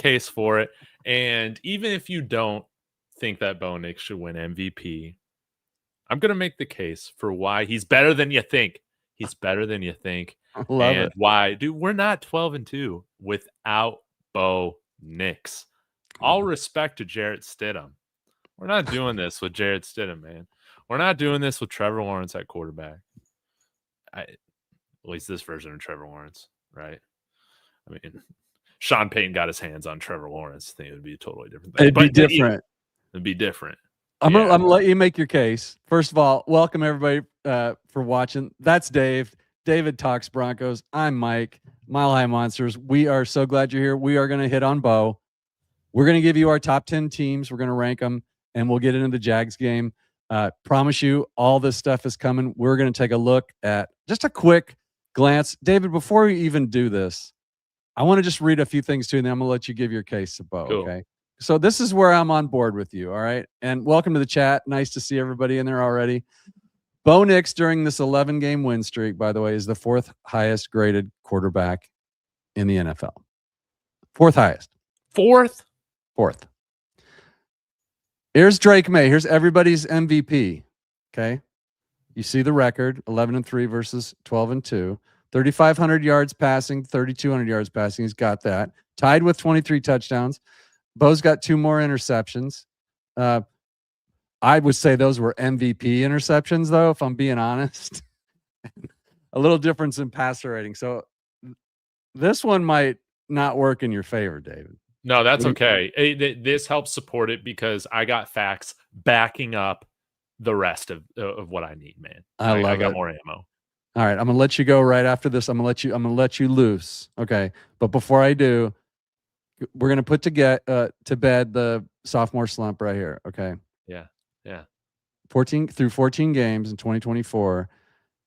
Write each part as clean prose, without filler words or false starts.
case for it. And even if you don't think that Bo Nix should win MVP, I'm going to make the case for why he's better than you think. He's better than you think. I love it. Why, dude, we're not 12-2 without Bo Nix. All respect to Jarrett Stidham. We're not doing this with Jarrett Stidham, man. We're not doing this with Trevor Lawrence at quarterback. At least this version of Trevor Lawrence, right? I mean, Sean Payton got his hands on Trevor Lawrence. I think it would be a totally different thing. It'd be different. It'd be different. I'm gonna let you make your case. First of all, welcome everybody for watching. That's Dave. David Talks Broncos. I'm Mike. Mile High Monsters. We are so glad you're here. We are going to hit on Bo. We're going to give you our top 10 teams. We're going to rank them, and we'll get into the Jags game. Promise you, all this stuff is coming. We're going to take a look at just a quick glance. David, before we even do this, I want to just read a few things to you, and then I'm going to let you give your case to Bo. Cool. Okay. So this is where I'm on board with you. All right. And welcome to the chat. Nice to see everybody in there already. Bo Nix during this 11-game win streak, by the way, is the 4th highest graded quarterback in the NFL. 4th highest. 4th? 4th. Here's Drake May. Here's everybody's MVP. Okay. You see the record, 11-3 versus 12-2. 3,500 yards passing, 3,200 yards passing. He's got that. Tied with 23 touchdowns. Bo's got 2 more interceptions. I would say those were MVP interceptions, though, if I'm being honest. A little difference in passer rating. So this one might not work in your favor, David. No, that's okay. This helps support it because I got facts backing up the rest of what I need, man. I got more ammo. All right, I'm gonna let you go right after this. I'm gonna let you loose. Okay, but before I do, we're gonna put to bed the sophomore slump right here. Okay. Yeah. 14 games in 2024,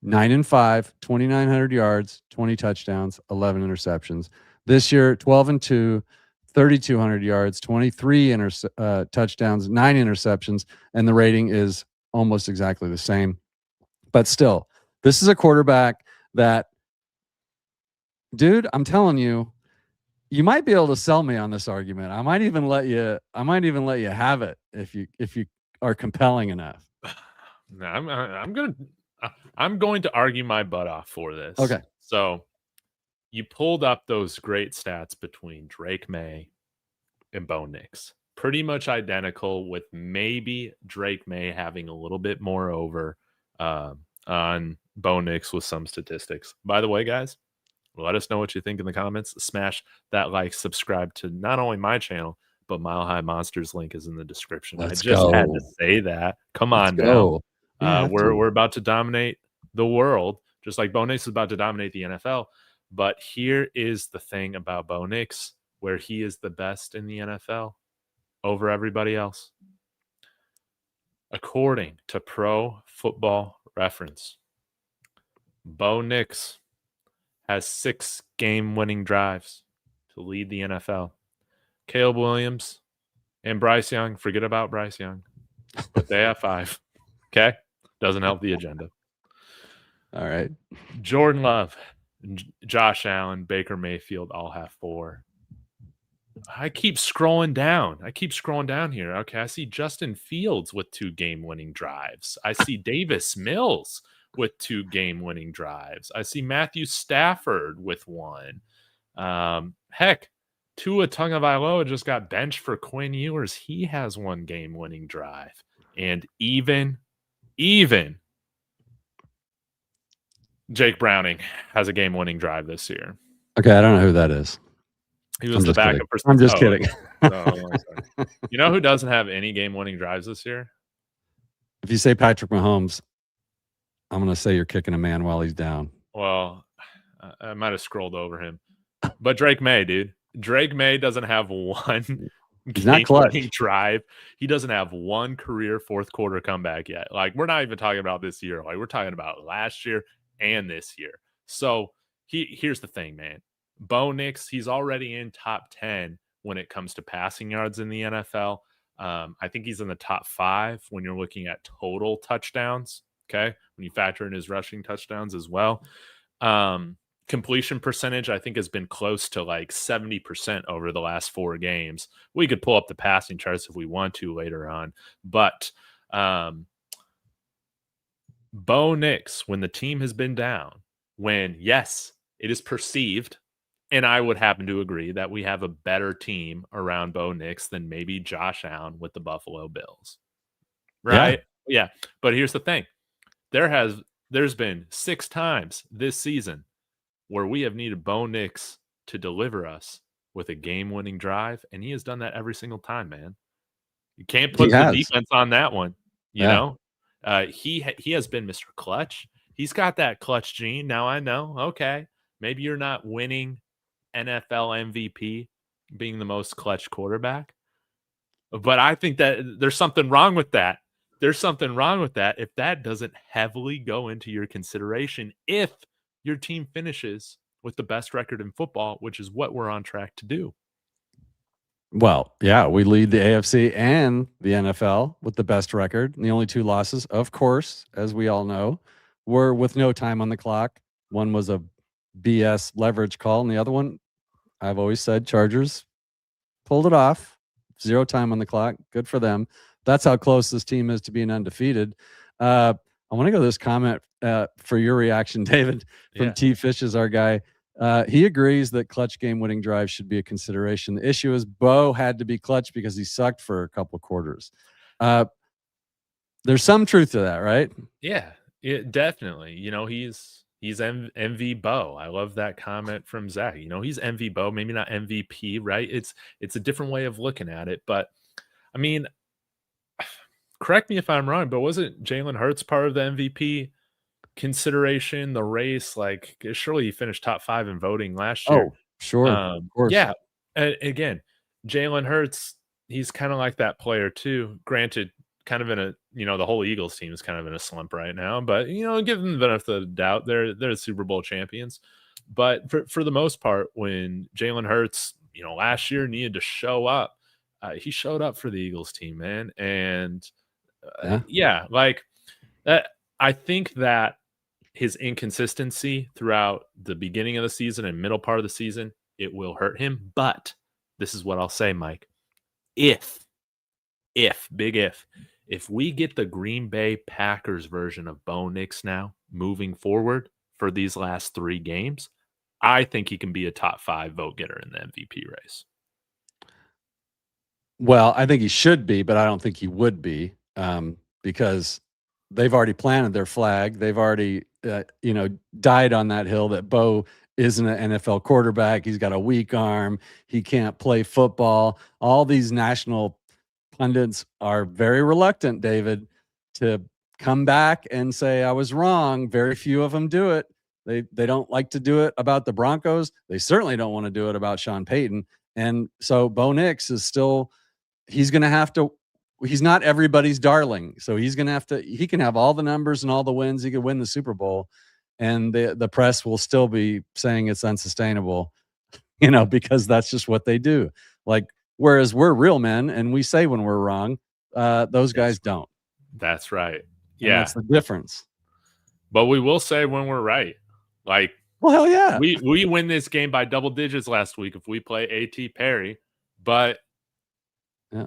9-5, 2,900 yards, 20 touchdowns, 11 interceptions. This year, 12-2, 3,200 yards, 23 touchdowns, 9 interceptions, and the rating is almost exactly the same. But still, this is a quarterback that, dude, I'm telling you, you might be able to sell me on this argument. I might even let you have it if you are compelling enough. No, I'm going to argue my butt off for this. Okay. So you pulled up those great stats between Drake May and Bo Nix. Pretty much identical, with maybe Drake May having a little bit more over on Bo Nix with some statistics. By the way, guys, let us know what you think in the comments. Smash that like, subscribe to not only my channel, but Mile High Monsters link is in the description. I just had to say that. Come on now. We're about to dominate the world, just like Bo Nix is about to dominate the NFL. But here is the thing about Bo Nix, where he is the best in the NFL over everybody else. According to Pro Football Reference, Bo Nix has 6 game-winning drives to lead the NFL. Caleb Williams and Bryce Young, forget about Bryce Young, but they have 5. Okay? Doesn't help the agenda. All right. Jordan Love, Josh Allen, Baker Mayfield all have 4. I keep scrolling down here. Okay, I see Justin Fields with 2 game-winning drives. I see Davis Mills with 2 game-winning drives. I see Matthew Stafford with 1. Heck, Tua Tagovailoa just got benched for Quinn Ewers. He has 1 game-winning drive. And even Jake Browning has a game-winning drive this year. Okay, I don't know who that is. He was the backup. I'm just kidding. You know who doesn't have any game-winning drives this year? If you say Patrick Mahomes, I'm going to say you're kicking a man while he's down. Well, I might have scrolled over him. But Drake May, dude. Drake May doesn't have 1 game-winning drive. He doesn't have 1 career fourth-quarter comeback yet. Like, we're not even talking about this year. Like, we're talking about last year and this year. So here's the thing, man. Bo Nix, he's already in top 10 when it comes to passing yards in the NFL. I think he's in the top 5 when you're looking at total touchdowns. Okay, when you factor in his rushing touchdowns as well. completion percentage, I think, has been close to like 70% over the last 4 games. We could pull up the passing charts if we want to later on, but Bo Nix, when the team has been down, when, yes, it is perceived, and I would happen to agree that we have a better team around Bo Nix than maybe Josh Allen with the Buffalo Bills. Yeah. Right? Yeah. But here's the thing. There's been 6 times this season where we have needed Bo Nix to deliver us with a game-winning drive, and he has done that every single time, man. You can't He put the has. defense on that one, you Yeah. know? He has been Mr. Clutch. He's got that clutch gene. Now I know, okay, maybe you're not winning NFL MVP, being the most clutch quarterback, but I think that there's something wrong with that. There's something wrong with that if that doesn't heavily go into your consideration if your team finishes with the best record in football, which is what we're on track to do. Well, yeah, we lead the AFC and the NFL with the best record. And the only 2 losses, of course, as we all know, were with no time on the clock. One was a BS leverage call, and the other one, I've always said, Chargers pulled it off. 0 time on the clock. Good for them. That's how close this team is to being undefeated. I want to go to this comment for your reaction, David, from T. Fish is our guy. He agrees that clutch game-winning drives should be a consideration. The issue is Bo had to be clutch because he sucked for a couple quarters. There's some truth to that, right? Yeah, definitely. He's MV Bo. I love that comment from Zach. He's MV Bo, maybe not MVP, right? It's a different way of looking at it. But I mean, correct me if I'm wrong, but wasn't Jalen Hurts part of the MVP consideration, the race? Like, surely he finished top 5 in voting last year. Oh, sure. Of course. Yeah. Again, Jalen Hurts, he's kind of like that player too. Granted, kind of in a, the whole Eagles team is kind of in a slump right now, but give them the benefit of the doubt. They're the Super Bowl champions. But for the most part, when Jalen Hurts, last year needed to show up, he showed up for the Eagles team, man. And like that, I think that his inconsistency throughout the beginning of the season and middle part of the season, it will hurt him. But this is what I'll say, Mike. If we get the Green Bay Packers version of Bo Nix now moving forward for these last 3 games, I think he can be a top 5 vote getter in the MVP race. Well, I think he should be, but I don't think he would be because they've already planted their flag. They've already, died on that hill that Bo isn't an NFL quarterback. He's got a weak arm. He can't play football. All these national pundits are very reluctant, David, to come back and say, I was wrong. Very few of them do it. They don't like to do it about the Broncos. They certainly don't want to do it about Sean Payton. And so Bo Nix is still, he's going to have to, he's not everybody's darling. So he's going to have to, he can have all the numbers and all the wins. He could win the Super Bowl and the press will still be saying it's unsustainable, because that's just what they do. Like, whereas we're real men and we say when we're wrong, those guys don't. That's right. And that's the difference. But we will say when we're right. Like, well, hell yeah. We win this game by double digits last week if we play A.T. Perry, but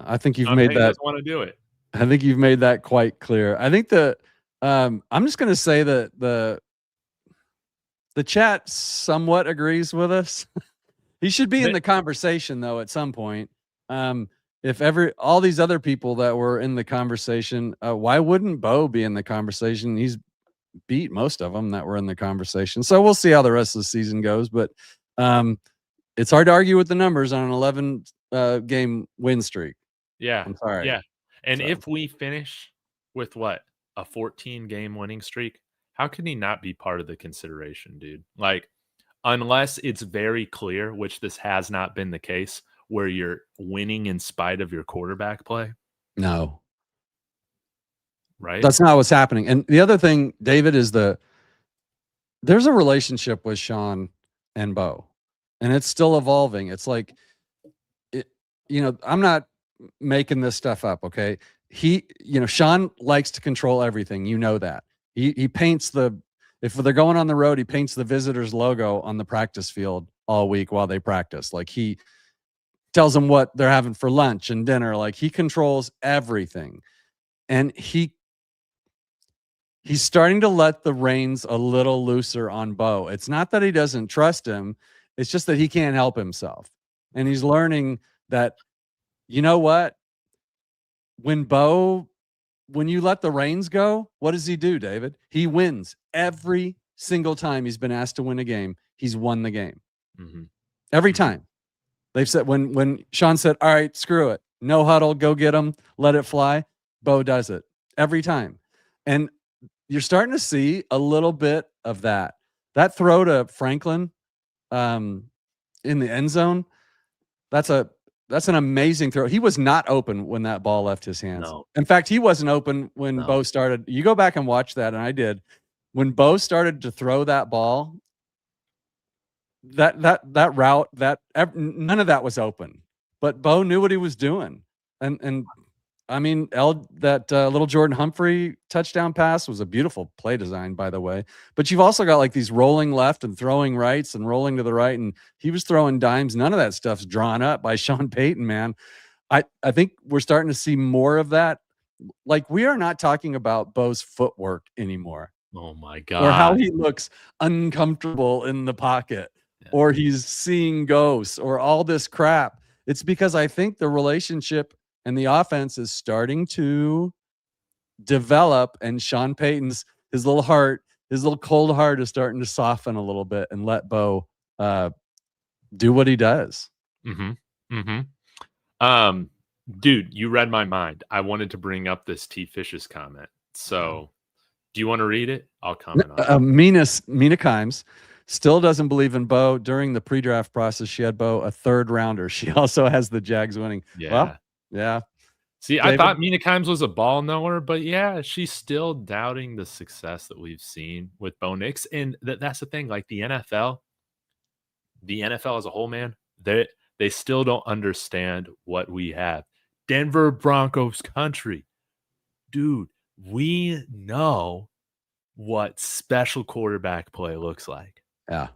I think you've made that. Want to do it. I think you've made that quite clear. I think that I'm just going to say that the chat somewhat agrees with us. He should be in the conversation though at some point. If all these other people that were in the conversation, why wouldn't Bo be in the conversation? He's beat most of them that were in the conversation. So we'll see how the rest of the season goes. But it's hard to argue with the numbers on an 11 game win streak. Yeah. I'm sorry. Yeah. And if we finish with what? A 14 game winning streak, how can he not be part of the consideration, dude? Like, unless it's very clear, which this has not been the case, where you're winning in spite of your quarterback play. No. Right? That's not what's happening. And the other thing, David, is there's a relationship with Sean and Bo, and it's still evolving. It's like, I'm not making this stuff up. Okay. Sean likes to control everything. You know that he paints If they're going on the road, he paints the visitors logo on the practice field all week while they practice. Like he tells them what they're having for lunch and dinner. Like he controls everything. And he's starting to let the reins a little looser on Bo. It's not that he doesn't trust him. It's just that he can't help himself. And he's learning that, you know what? When you let the reins go, what does he do, David? He wins every single time he's been asked to win a game. He's won the game. Mm-hmm. Every time. They've said when Sean said, all right, screw it. No huddle, go get him, let it fly. Bo does it every time. And you're starting to see a little bit of that. That throw to Franklin in the end zone, that's an amazing throw. He was not open when that ball left his hands. No. In fact, he wasn't open when Bo started. You go back and watch that, and I did. When Bo started to throw that ball, that route, none of that was open. But Bo knew what he was doing. And I mean, that little Jordan Humphrey touchdown pass was a beautiful play design, by the way. But you've also got like these rolling left and throwing rights and rolling to the right, and he was throwing dimes. None of that stuff's drawn up by Sean Payton, man. I think we're starting to see more of that. Like, we are not talking about Bo's footwork anymore. Oh my God. Or how he looks uncomfortable in the pocket, or he's seeing ghosts, or all this crap. It's because I think the relationship and the offense is starting to develop, and Sean Payton's his little cold heart is starting to soften a little bit and let Bo do what he does. Dude, you read my mind. I wanted to bring up this T. Fish's comment. So do you want to read it? I'll comment on it. Mina Kimes still doesn't believe in Bo. During the pre-draft process, she had Bo a third rounder. She also has the Jags winning. Yeah. Well, yeah. See, David? I thought Mina Kimes was a ball knower, but yeah, she's still doubting the success that we've seen with Bo Nix. And that's the thing. Like the NFL as a whole, man, they still don't understand what we have. Denver Broncos country. Dude, we know what special quarterback play looks like. Yeah.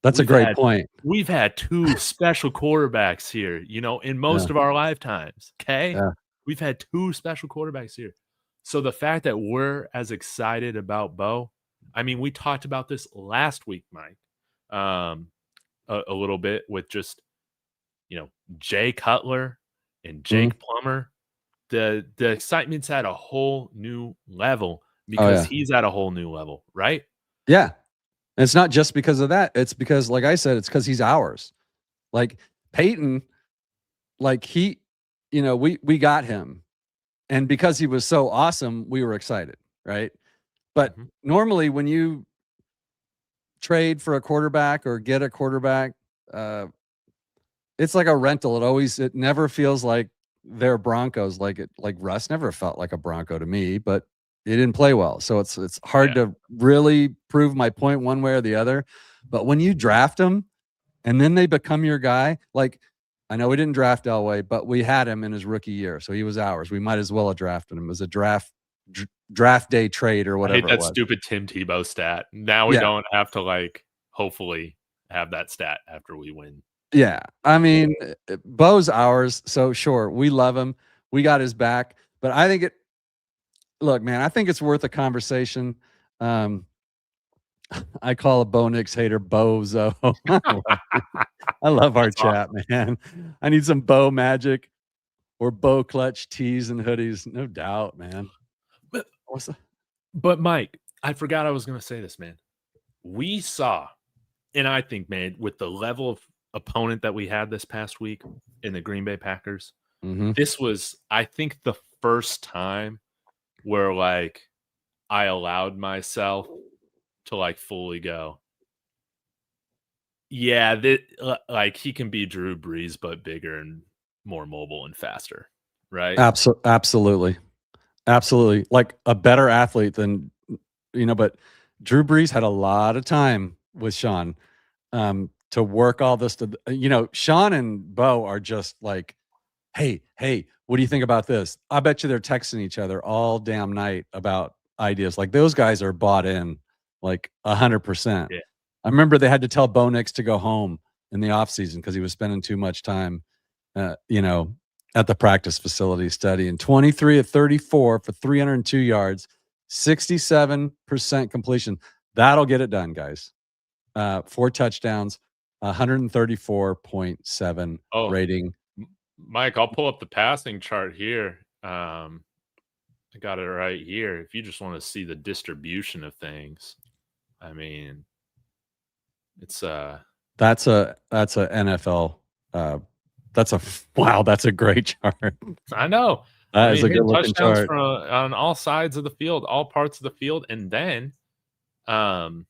That's a great point. We've had two special quarterbacks here, in most of our lifetimes. Okay. Yeah. We've had two special quarterbacks here. So the fact that we're as excited about Bo, I mean, we talked about this last week, Mike, a little bit with just, Jay Cutler and Jake Plummer. The excitement's at a whole new level because he's at a whole new level, right? Yeah. And it's not just because of that. It's because, like I said, it's because he's ours. Like Peyton, like we got him. And because he was so awesome, we were excited, right? But normally when you trade for a quarterback or get a quarterback, it's like a rental. It never feels like they're Broncos. Like Russ never felt like a Bronco to me, but he didn't play well. So it's hard to really prove my point one way or the other. But when you draft them and then they become your guy, like I know we didn't draft Elway, but we had him in his rookie year. So he was ours. We might as well have drafted him as a draft day trade or whatever. I hate that stupid Tim Tebow stat. Now we don't have to hopefully have that stat after we win. Yeah. I mean, Bo's ours. So sure, we love him. We got his back. But I think look, man, I think it's worth a conversation. I call a Bo Nix hater Bozo. I love our chat, man. I need some Bo magic or Bo clutch tees and hoodies. No doubt, man. But Mike, I forgot I was going to say this, man. We saw, and I think, man, with the level of opponent that we had this past week in the Green Bay Packers, this was, I think, the first time where I allowed myself to fully go, yeah, he can be Drew Brees, but bigger and more mobile and faster, right? Absolutely. Like a better athlete than, but Drew Brees had a lot of time with Sean to work all this. Sean and Bo are just like, hey, what do you think about this? I bet you they're texting each other all damn night about ideas. Like those guys are bought in. like 100%. Yeah. I remember they had to tell Bo Nix to go home in the offseason because he was spending too much time, you know, at the practice facility studying. 23 of 34 for 302 yards, 67% completion. That'll get it done, guys. 4 touchdowns, 134.7 Oh, rating. Mike, I'll pull up the passing chart here. I got it right here. If you just want to see the distribution of things, I mean, it's That's a NFL. That's a wow. That's a great chart. I know. I That is mean, a good hitting looking touchdowns chart. from on all sides of the field, all parts of the field, and then, um,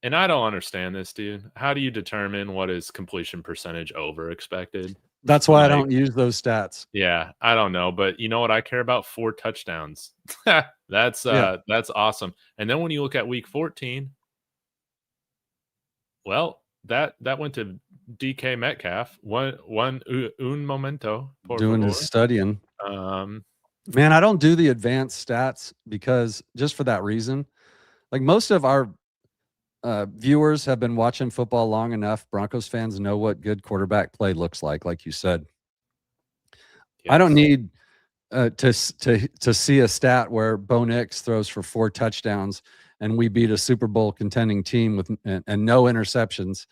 and I don't understand this, dude. How do you determine what is completion percentage over expected? That's why I Like, don't use those stats. yeah, I don't know, but you know what I care about? 4 touchdowns. That's Yeah. awesome. And then when you look at week 14, well, that went to DK Metcalf. Un momento, por Doing his favor. studying. Um, Man, I don't do the advanced stats because just for that reason. Like most of our viewers have been watching football long enough. Broncos fans know what good quarterback play looks like you said. I don't yes. need to see a stat where Bo Nix throws for 4 touchdowns and we beat a Super Bowl contending team with and no interceptions,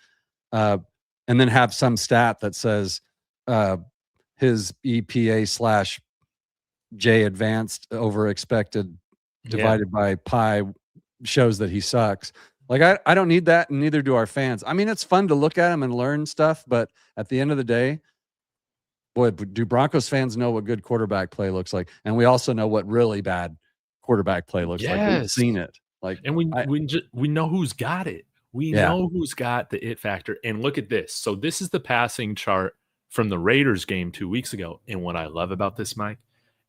and then have some stat that says his EPA/J advanced over expected Yeah. divided by pi shows that he sucks. Like I don't need that, and neither do our fans. I mean, it's fun to look at him and learn stuff, but at the end of the day, boy, do Broncos fans know what good quarterback play looks like, and we also know what really bad quarterback play looks like. We've Yes. seen it. Like, And we know who's got it. We yeah, know who's got the it factor. And look at this. So this is the passing chart from the Raiders game 2 weeks ago. And what I love about this, Mike,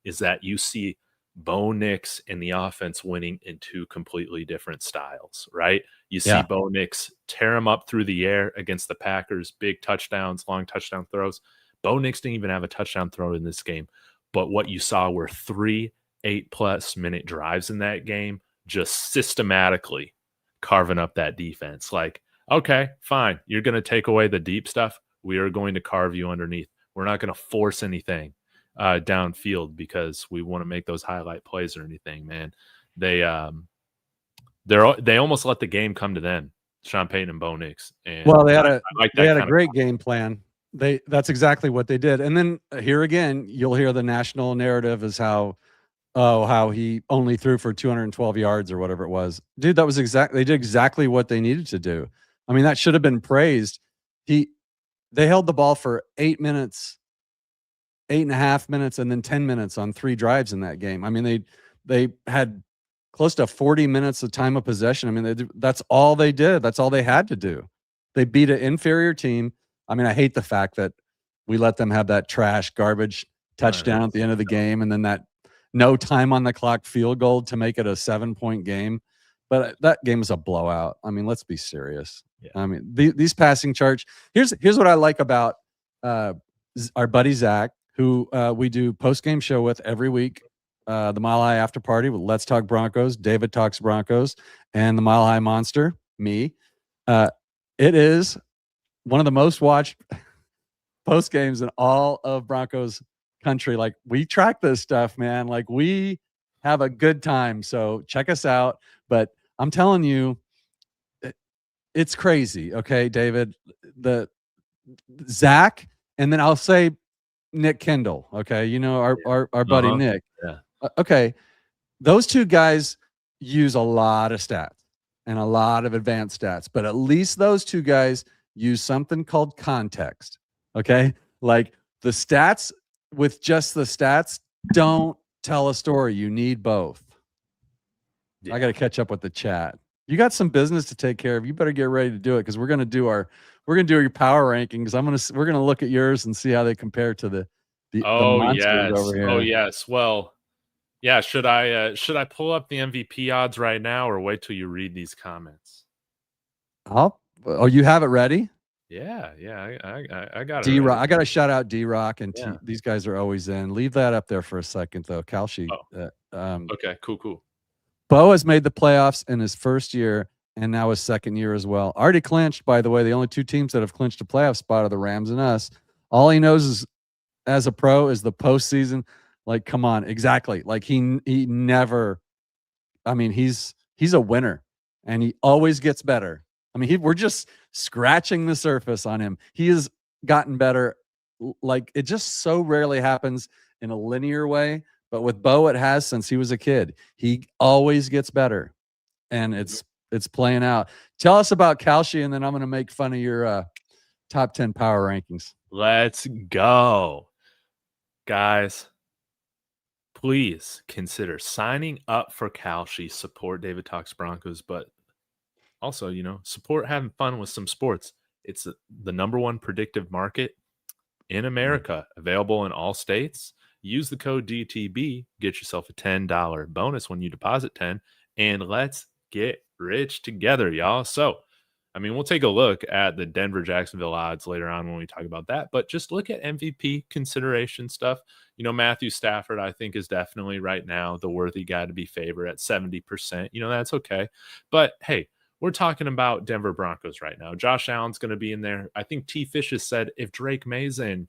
is that you see Bo Nix and the offense winning in 2 completely different styles, right? You see yeah, Bo Nix tear him up through the air against the Packers, big touchdowns, long touchdown throws. Bo Nix didn't even have a touchdown throw in this game. But what you saw were 3 8+ minute drives in that game, just systematically carving up that defense. Like, okay, fine. You're going to take away the deep stuff. We are going to carve you underneath. We're not going to force anything downfield because we want to make those highlight plays or anything, man. They almost let the game come to them, Sean Payton and Bo Nix. And well, they I like that had a kind of great game plan. That's exactly what they did. And then here again, you'll hear the national narrative is how he only threw for 212 yards or whatever it was. Dude, that was they did exactly what they needed to do. I mean, that should have been praised. They held the ball for 8 minutes, 8.5 minutes, and then 10 minutes on 3 drives in that game. I mean, they had close to 40 minutes of time of possession. I mean, that's all they did. That's all they had to do. They beat an inferior team. I mean, I hate the fact that we let them have that trash garbage touchdown at the end of the game and then that no time on the clock field goal to make it a 7-point game. But that game was a blowout. I mean, let's be serious. Yeah. I mean, these passing charts. Here's what I like about our buddy Zach, who we do post game show with every week. The Mile High After Party with Let's Talk Broncos, David Talks Broncos, and the Mile High Monster, me. It is one of the most watched post games in all of Broncos country. Like, we track this stuff, man. Like, we have a good time. So check us out. But I'm telling you, it's crazy. Okay, David, the Zach, and then I'll say Nick Kendall. Okay, you know our buddy Nick. Yeah. Okay, those 2 guys use a lot of stats and a lot of advanced stats, but at least those 2 guys use something called context. Okay, like the stats with just the stats don't tell a story. You need both. Yeah. I got to catch up with the chat. You got some business to take care of. You better get ready to do it because we're gonna do your power rankings. We're gonna look at yours and see how they compare to the monsters over here. Oh yes. Well, yeah. Should I pull up the MVP odds right now or wait till you read these comments? Oh, you have it ready? Yeah. I got it. D-Rock. Ready. I got to shout out D-Rock and Yeah. these guys are always in. Leave that up there for a second though. Kalshi. Okay. Cool. Bo has made the playoffs in his first year and now his second year as well. Already clinched, by the way. The only two teams that have clinched a playoff spot are the Rams and us. All he knows is as a pro is the postseason. Like, come on, exactly. Like he never. I mean, he's a winner, and he always gets better. I mean, we're just scratching the surface on him. He has gotten better. Like, it just so rarely happens in a linear way, but with Bo, it has since he was a kid. He always gets better, and it's playing out. Tell us about Kalshi, and then I'm going to make fun of your top 10 power rankings. Let's go. Guys, please consider signing up for Kalshi. Support David Talks Broncos, but also, you know, support having fun with some sports. It's the number one predictive market in America, available in all states. Use the code DTB, get yourself a $10 bonus when you deposit 10, and let's get rich together, y'all. So, I mean, we'll take a look at the Denver Jacksonville odds later on when we talk about that, but just look at MVP consideration stuff. You know, Matthew Stafford, I think, is definitely right now the worthy guy to be favored at 70%. You know, that's okay. But hey, we're talking about Denver Broncos right now. Josh Allen's going to be in there. I think T. Fish has said if Drake May's in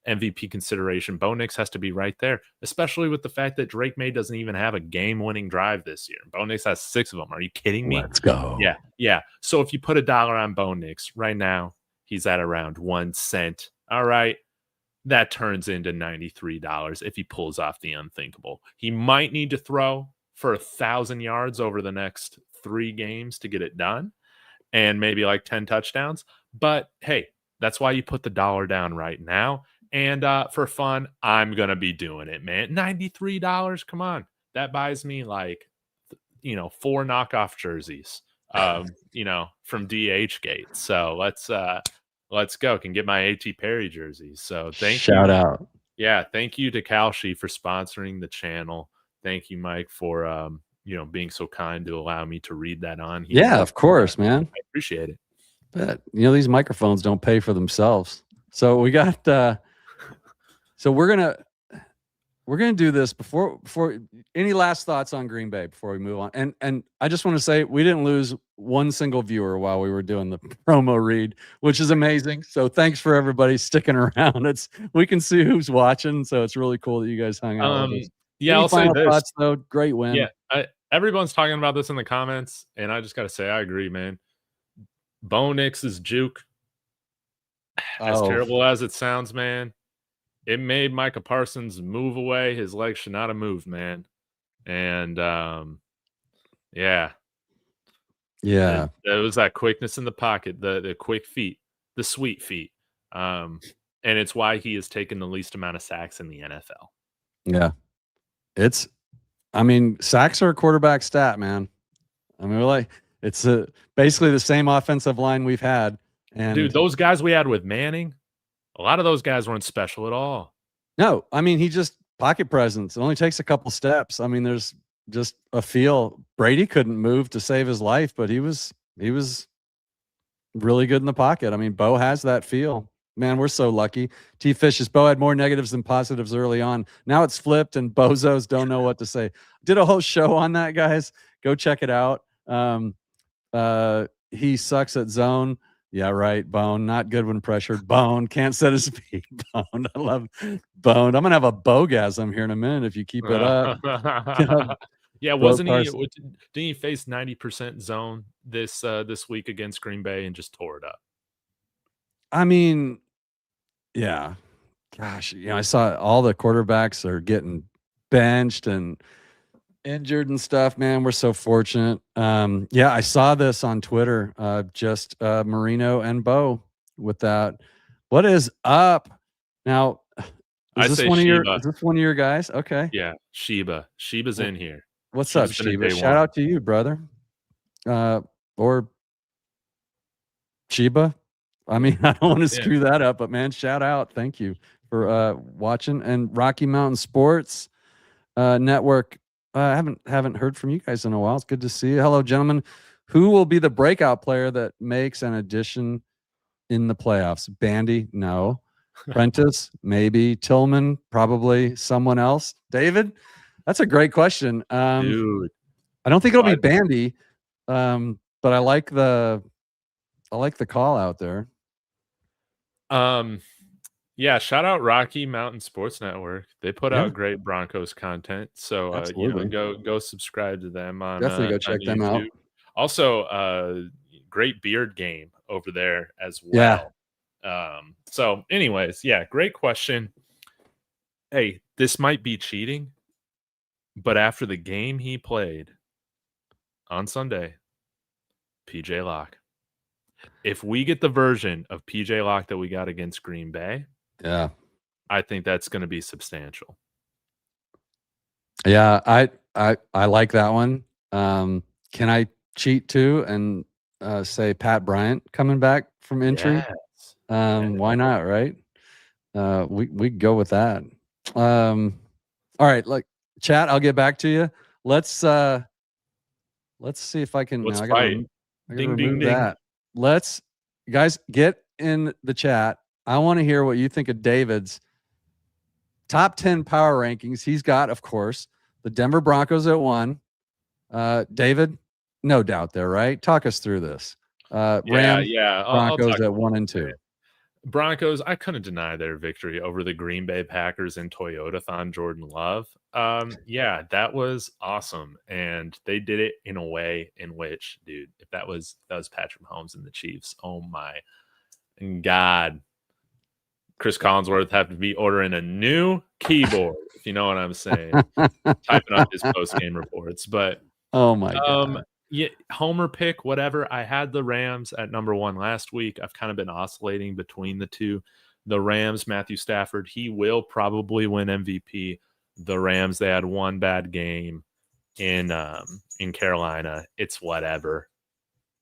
MVP consideration, Bo Nix has to be right there, especially with the fact that Drake May doesn't even have a game-winning drive this year. Bo Nix has 6 of them. Are you kidding me? Let's go. Yeah. So if you put $1 on Bo Nix right now, he's at around 1 cent. All right. That turns into $93 if he pulls off the unthinkable. He might need to throw for 1,000 yards over the next 3 games to get it done, and maybe like 10 touchdowns. But hey, that's why you put the $1 down right now. And for fun, I'm going to be doing it, man. $93. Come on. That buys me like, 4 knockoff jerseys, from DH Gate. So let's go. Can get my A.T. Perry jerseys. So Shout out. Yeah. Thank you to Kalshi for sponsoring the channel. Thank you, Mike, for, being so kind to allow me to read that on here. Yeah, of course, man. I appreciate it. But, these microphones don't pay for themselves. So we got, so we're going to do this before any last thoughts on Green Bay before we move on. And I just want to say we didn't lose one single viewer while we were doing the promo read, which is amazing. So thanks for everybody sticking around. We can see who's watching. So it's really cool that you guys hung out with us. Yeah, Any I'll say this. Thoughts, though? Great win. Yeah, everyone's talking about this in the comments, and I just got to say I agree, man. Bo Nix's juke, as terrible as it sounds, man, it made Micah Parsons move away. His legs should not have moved, man. And yeah. It was that quickness in the pocket, the quick feet, the sweet feet. And it's why he has taken the least amount of sacks in the NFL. Yeah. Sacks are a quarterback stat, man. It's basically the same offensive line we've had. And dude, those guys we had with Manning, a lot of those guys weren't special at all. No, he just pocket presence. It only takes a couple steps. There's just a feel. Brady couldn't move to save his life, but he was really good in the pocket. Bo has that feel. Man, we're so lucky. T. Fish's Bo had more negatives than positives early on. Now it's flipped, and bozos don't know what to say. Did a whole show on that, guys. Go check it out. He sucks at zone. Yeah, right. Bone, not good when pressured. Bone, can't set his feet. Bone, I love Bone. I'm going to have a bogasm here in a minute if you keep it up. Yeah, didn't he face 90% zone this week against Green Bay and just tore it up? Yeah. Gosh, I saw all the quarterbacks are getting benched and injured and stuff, man. We're so fortunate. I saw this on Twitter, just Marino and Bo with that. What is up now? Is this one of your guys? Okay. Yeah, Sheba's in here. What's up, Sheba? Shout out to you, brother. Or Sheba. I don't want to screw that up, but man, shout out. Thank you for watching. And Rocky Mountain Sports Network. I haven't heard from you guys in a while. It's good to see you. Hello, gentlemen. Who will be the breakout player that makes an addition in the playoffs? Bandy? No. Prentice? Maybe. Tillman? Probably. Someone else? David? That's a great question. Dude, I don't think it'll be But, bandy, but I like the call out there. yeah, shout out Rocky Mountain Sports Network. They put Yeah, out great Broncos content. So absolutely. go subscribe to them Definitely go on check them YouTube. out. Also, great beard game over there as Yeah. well. So anyways, yeah, great question. Hey, this might be cheating, but after the game he played on Sunday, PJ Locke. If we get the version of PJ Locke that we got against Green Bay, Yeah. I think that's going to be substantial. Yeah, I like that one. Can I cheat too and say Pat Bryant coming back from injury? Yes. Yeah. Why not, right? We go with that. All right, like chat, I'll get back to you. Let's see if I can Let's now. fight. I gotta Ding, ding, remove ding. that. Let's guys get in the chat. I want to hear what you think of David's top 10 power rankings. He's got, of course, the Denver Broncos at 1. David, no doubt there, right? Talk us through this. Yeah, Rams, yeah. I'll Broncos talk at about 1 and it. 2. Broncos, I couldn't deny their victory over the Green Bay Packers and Toyotathon Jordan Love. Yeah, that was awesome. And they did it in a way in which, dude, if that was Patrick Mahomes and the Chiefs, oh my God. Chris Collinsworth have to be ordering a new keyboard, if you know what I'm saying. Typing up his post game reports. But Oh my God. yeah, homer pick, whatever. I had the Rams at number 1 last week. I've kind of been oscillating between the two. The Rams, Matthew Stafford, he will probably win MVP. The Rams, they had one bad game in Carolina. It's whatever.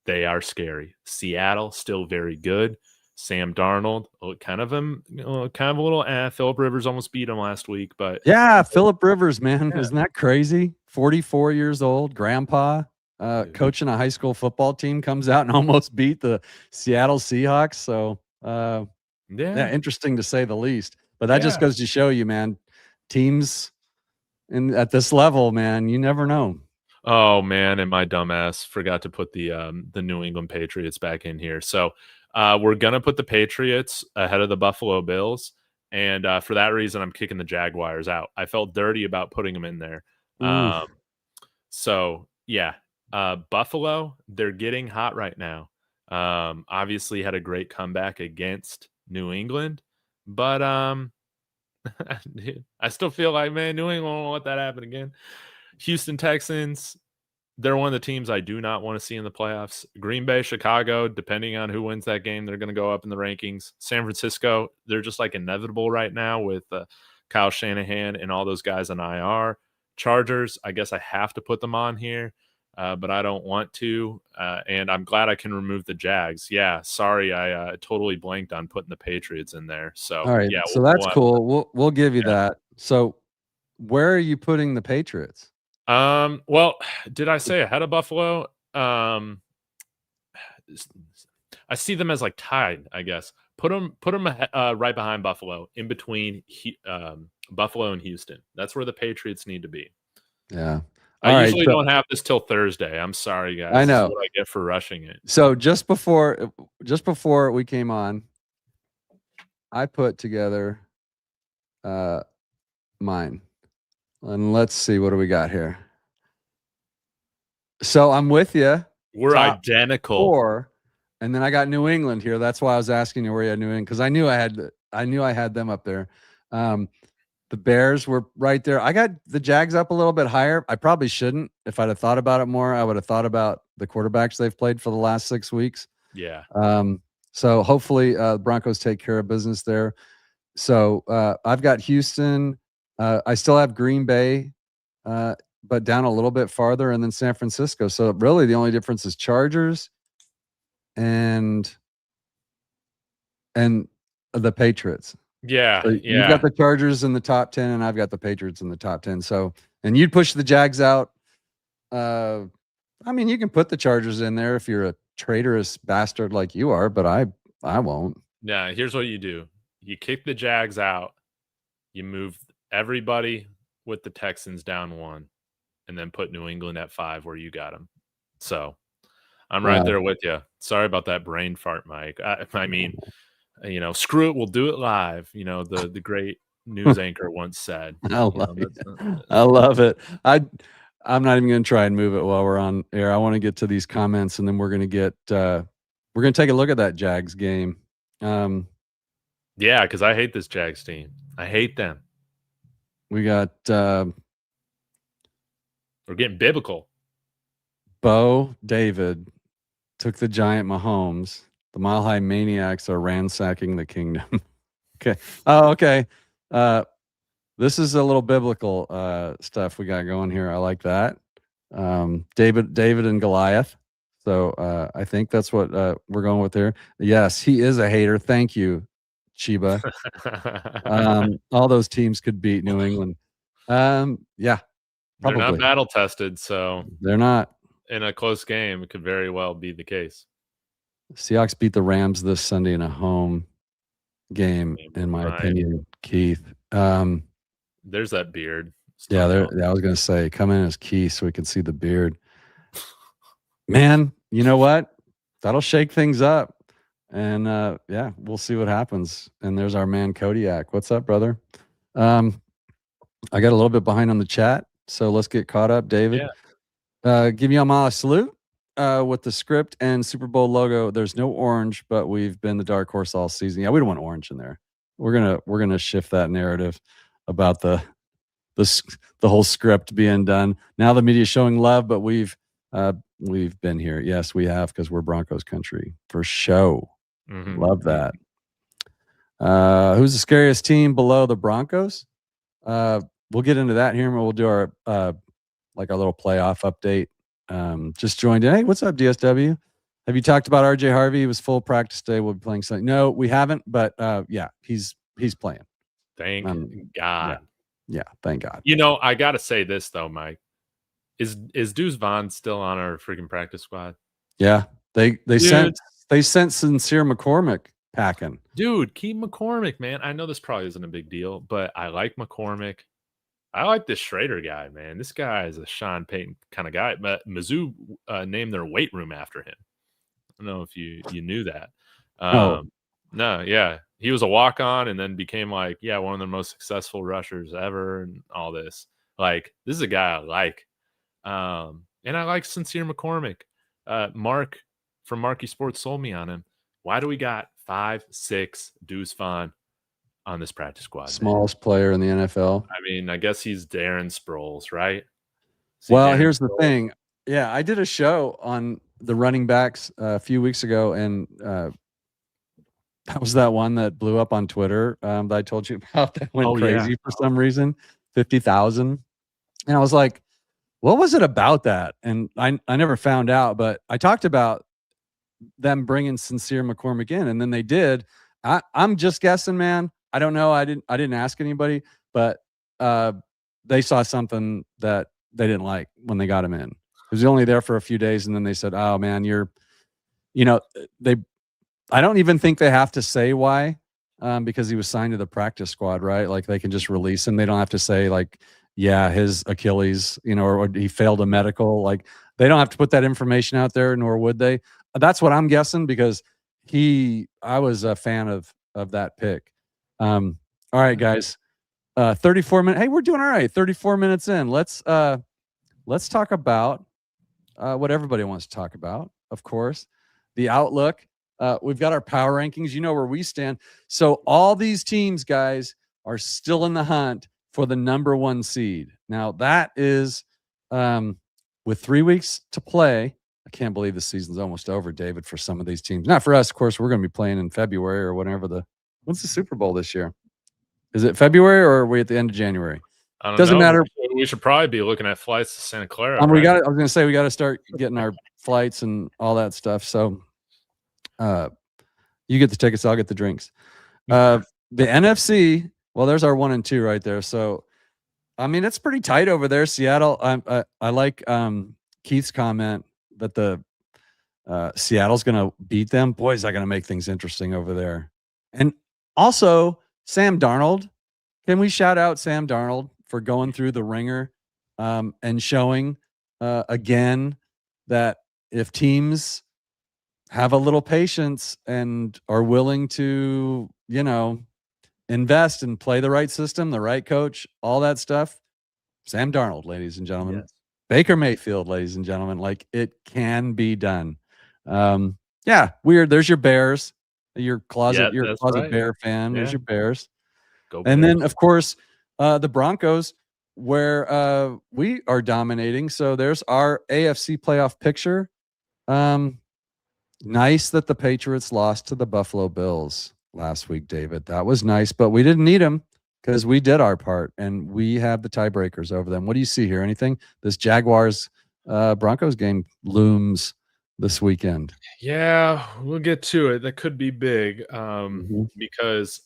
They are scary. Seattle, still very good. Sam Darnold, kind of a little. Philip Rivers almost beat him last week, but Yeah, Philip Rivers, man. yeah, Isn't that crazy? 44 years old, grandpa, dude. coaching a high school football team, comes out and almost beat the Seattle Seahawks. So, yeah, Yeah, interesting to say the least. But that just yeah. goes to show you, man, teams at this level, man, you never know. Oh man, and my dumbass forgot to put the New England Patriots back in here. So we're gonna put the Patriots ahead of the Buffalo Bills, and for that reason, I'm kicking the Jaguars out. I felt dirty about putting them in there. Ooh, Um, so yeah, Buffalo, they're getting hot right now. Obviously had a great comeback against New England, but I still feel like, man, New England won't let that happen again. Houston Texans, they're one of the teams I do not want to see in the playoffs. Green Bay, Chicago, depending on who wins that game, they're going to go up in the rankings. San Francisco, they're just like inevitable right now with Kyle Shanahan and all those guys on IR. Chargers, I guess I have to put them on here, but I don't want to. And I'm glad I can remove the Jags. Yeah, sorry, I totally blanked on putting the Patriots in there. So all right. yeah, So that's cool. We'll give you yeah. that. So, where are you putting the Patriots? Well, did I say ahead of Buffalo? I see them as like tied, I guess. Put them right behind Buffalo, in between Buffalo and Houston. That's where the Patriots need to be. Yeah. I All right. usually So don't have this till Thursday. I'm sorry, guys. I This is know. what I get for rushing it. So just before we came on, I put together mine. And let's see, what do we got here? So I'm with you. We're Top identical. 4, and then I got New England here. That's why I was asking you where you had New England, because I knew I had them up there. The Bears were right there. I got the Jags up a little bit higher. I probably shouldn't. If I'd have thought about it more, I would have thought about the quarterbacks they've played for the last 6 weeks. Yeah. So hopefully Broncos take care of business there. So I've got Houston. I still have Green Bay, but down a little bit farther, and then San Francisco. So really the only difference is Chargers and the Patriots. Yeah. So you've got the Chargers in the top 10, and I've got the Patriots in the top 10. So, and you'd push the Jags out. I mean, you can put the Chargers in there if you're a traitorous bastard like you are, but I won't. Yeah. Here's what you do: you kick the Jags out, you move everybody with the Texans down 1, and then put New England at 5 where you got them. So I'm right there with you. Sorry about that brain fart, Mike. I mean, screw it, we'll do it live. The great news anchor once said. I love it. I'm not even going to try and move it while we're on air. I want to get to these comments, and then we're going to take a look at that Jags game. Yeah, because I hate this Jags team. I hate them. We got we're getting biblical. Bo David took the giant Mahomes. The Mile High Maniacs are ransacking the kingdom. Okay. Oh, okay. This is a little biblical stuff we got going here. I like that. David and Goliath. So I think that's what we're going with here. Yes, he is a hater. Thank you, Chiba. All those teams could beat New England. Yeah, probably. They're not battle tested, so they're not. In a close game, it could very well be the case. Seahawks beat the Rams this Sunday in a home game, in my opinion, Keith. There's that beard. Yeah, I was going to say, come in as Keith so we can see the beard. Man, you know what? That'll shake things up. And yeah, we'll see what happens. And there's our man Kodiak. What's up, brother? I got a little bit behind on the chat, so let's get caught up, David. Yeah. Give you all a salute with the script and Super Bowl logo. There's no orange, but we've been the dark horse all season. Yeah, we don't want orange in there. We're gonna shift that narrative about the whole script being done. Now the media is showing love, but we've been here. Yes, we have, because we're Broncos country for show. Mm-hmm. Love that. Who's the scariest team below the Broncos? We'll get into that here, and we'll do our our little playoff update. Just joined in. Hey, what's up, DSW? Have you talked about RJ Harvey? He was full practice today. We'll be playing something. No, we haven't, but yeah, he's playing. Thank God. Yeah, thank God. I gotta say this though, Mike. Is Deuce Vaughn still on our freaking practice squad? Yeah, they sent Sincere McCormick packing. Dude, keep McCormick, man. I know this probably isn't a big deal, but I like McCormick. I like this Schrader guy, man. This guy is a Sean Payton kind of guy. But Mizzou named their weight room after him. I don't know if you knew that. No, yeah. He was a walk-on and then became one of the most successful rushers ever and all this. This is a guy I like. And I like Sincere McCormick. Mark from Marky Sports sold me on him. Why do we got 5'6" Deuce Vaughn on this practice squad? Smallest player in the NFL. I mean, I guess he's Darren Sproles, right? Here's the thing. Yeah, I did a show on the running backs a few weeks ago, and that was that one that blew up on Twitter that I told you about that went crazy for some reason, 50,000. And I was like, what was it about that? And I never found out, but I talked about them bringing Sincere McCormick in, and then they did. I'm just guessing, man. I don't know. I didn't ask anybody, but they saw something that they didn't like when they got him in. He was only there for a few days, and then they said, "Oh man, I don't even think they have to say why, because he was signed to the practice squad, right? Like they can just release him. They don't have to say his Achilles, or he failed a medical. Like they don't have to put that information out there, nor would they. That's what I'm guessing, because I was a fan of that pick. All right, guys, 34 minutes. Hey, we're doing all right. 34 minutes in. Let's talk about what everybody wants to talk about. Of course, the outlook. We've got our power rankings. You know where we stand. So all these teams, guys, are still in the hunt for the number 1 seed. Now that is with 3 weeks to play. I can't believe the season's almost over, David, for some of these teams. Not for us, of course. We're going to be playing in February or whenever when's the Super Bowl this year? Is it February or are we at the end of January? I don't Doesn't know. matter. We should probably be looking at flights to Santa Clara. I was going to say we got to start getting our flights and all that stuff. So you get the tickets, I'll get the drinks. The NFC, well, there's our 1 and 2 right there. So I mean, it's pretty tight over there. Seattle. I like Keith's comment that the Seattle's going to beat them. Boy, is that going to make things interesting over there. And also Sam Darnold. Can we shout out Sam Darnold for going through the ringer and showing again that if teams have a little patience and are willing to, invest and play the right system, the right coach, all that stuff. Sam Darnold, ladies and gentlemen. Yes. Baker Mayfield, ladies and gentlemen. Like, it can be done. Yeah, weird. There's your Bears, your closet That's right. Bear fan. There's Yeah. your Bears. Go And Bears. then, of course, the Broncos, where we are dominating. So there's our AFC playoff picture. Nice that the Patriots lost to the Buffalo Bills last week, David. That was nice, but we didn't need them because we did our part and we have the tiebreakers over them. What do you see here? Anything? This Jaguars Broncos game looms this weekend. Yeah, we'll get to it. That could be big Mhm. because,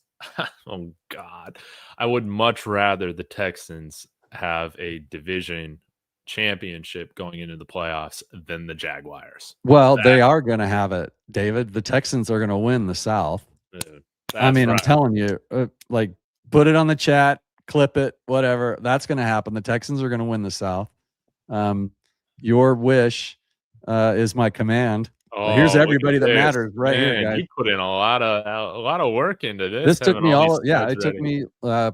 oh God, I would much rather the Texans have a division championship going into the playoffs than the Jaguars. Well, they are going to have it, David. The Texans are going to win the South. I That's mean, I'm right. telling you, like, put it on the chat, clip it, whatever. That's going to happen. The Texans are going to win the South. Your wish is my command. Here's Oh, look everybody at that this. matters right here, Man, guys. you put in a lot of work into this, This took having me all these yeah, stats it took ready. me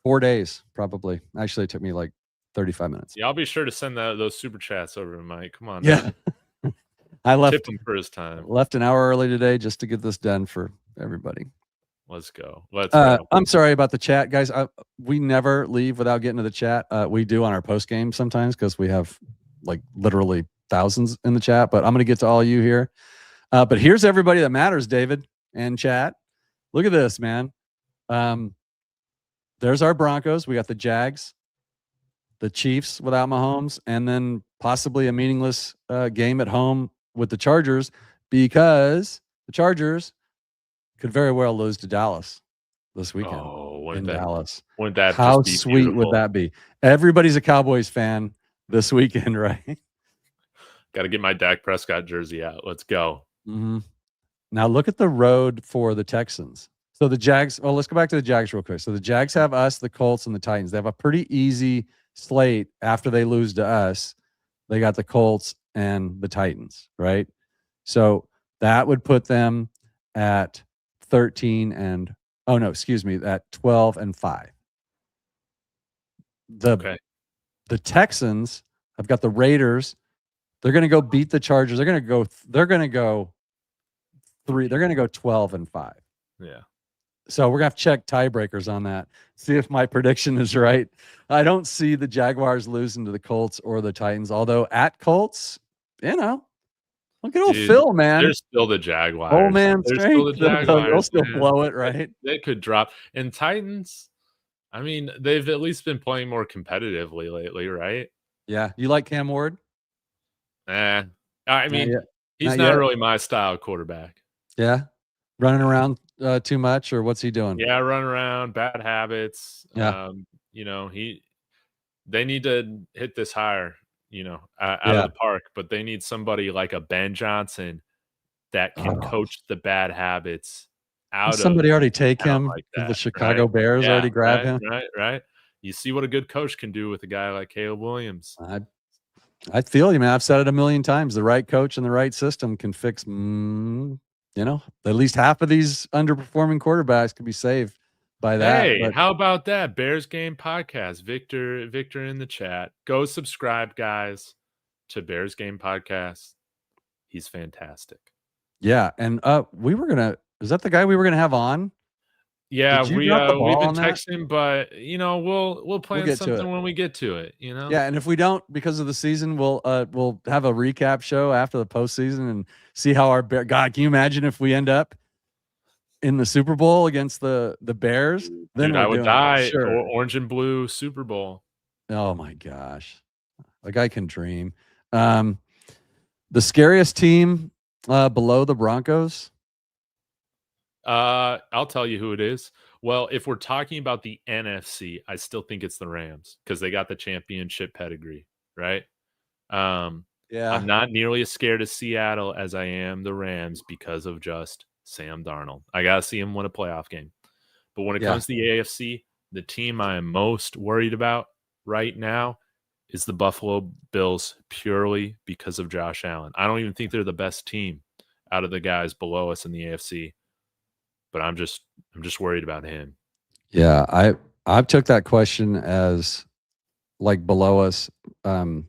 4 days probably. Actually, it took me like 35 minutes. Yeah, I'll be sure to send those super chats over to Mike. Come on, Yeah. I tip him for his time. left an hour early today just to get this done for everybody. Let's go. Let's go. I'm sorry about the chat, guys. We never leave without getting to the chat. We do on our post game sometimes because we have like literally thousands in the chat. But I'm going to get to all you here. But here's everybody that matters, David and chat. Look at this, man. There's our Broncos. We got the Jags, the Chiefs without Mahomes, and then possibly a meaningless game at home with the Chargers because the Chargers could very well lose to Dallas this weekend Dallas. Wouldn't that How just be sweet beautiful? would that be? Everybody's a Cowboys fan this weekend, right? Got to get my Dak Prescott jersey out. Let's go. Mm-hmm. Now look at the road for the Texans. So the Jags, well, let's go back to the Jags real quick. So the Jags have us, the Colts, and the Titans. They have a pretty easy slate after they lose to us. They got the Colts and the Titans, right? So that would put them at 13 and at 12 and 5. The Texans have got the Raiders. They're going to go beat the Chargers. They're going to go 12 and 5. Yeah. So we're going to have to check tiebreakers on that. See if my prediction is right. I don't see the Jaguars losing to the Colts or the Titans, although at Colts, look at old Phil, man. They're still the Jaguars. Oh, man, they're still the Jaguars. They'll still blow it, right? They could drop. And Titans, I mean, they've at least been playing more competitively lately, right? Yeah. You like Cam Ward? I mean, he's Not not yet. really my style quarterback. Yeah. Running around too much, or what's he doing? Yeah, running around, bad habits. Yeah. They need to hit this higher, out of the park, but they need somebody like a Ben Johnson that can coach the bad habits out of. Somebody already take him. Like that, the Chicago Bears already grab him. Right. You see what a good coach can do with a guy like Caleb Williams. I feel you, man. I've said it a million times. The right coach and the right system can fix, at least half of these underperforming quarterbacks can be saved by that. Hey, how about that? Bears Game Podcast. Victor in the chat. Go subscribe, guys, to Bears Game Podcast. He's fantastic. Yeah. And is that the guy we were gonna have on? Yeah, we've been texting, but we'll plan something when we get to it. Yeah, and if we don't, because of the season, we'll have a recap show after the postseason and see how our God. Can you imagine if we end up in the Super Bowl against the Bears? Then Dude, I would die. Sure. Orange and blue Super Bowl. Oh my gosh, like I can dream. The scariest team below the Broncos. I'll tell you who it is. Well, if we're talking about the NFC, I still think it's the Rams because they got the championship pedigree, right? I'm not nearly as scared of Seattle as I am the Rams because of just Sam Darnold. I got to see him win a playoff game. But when it comes to the AFC, the team I am most worried about right now is the Buffalo Bills purely because of Josh Allen. I don't even think they're the best team out of the guys below us in the AFC, but I'm just worried about him. Yeah, I've took that question as like below us. I'm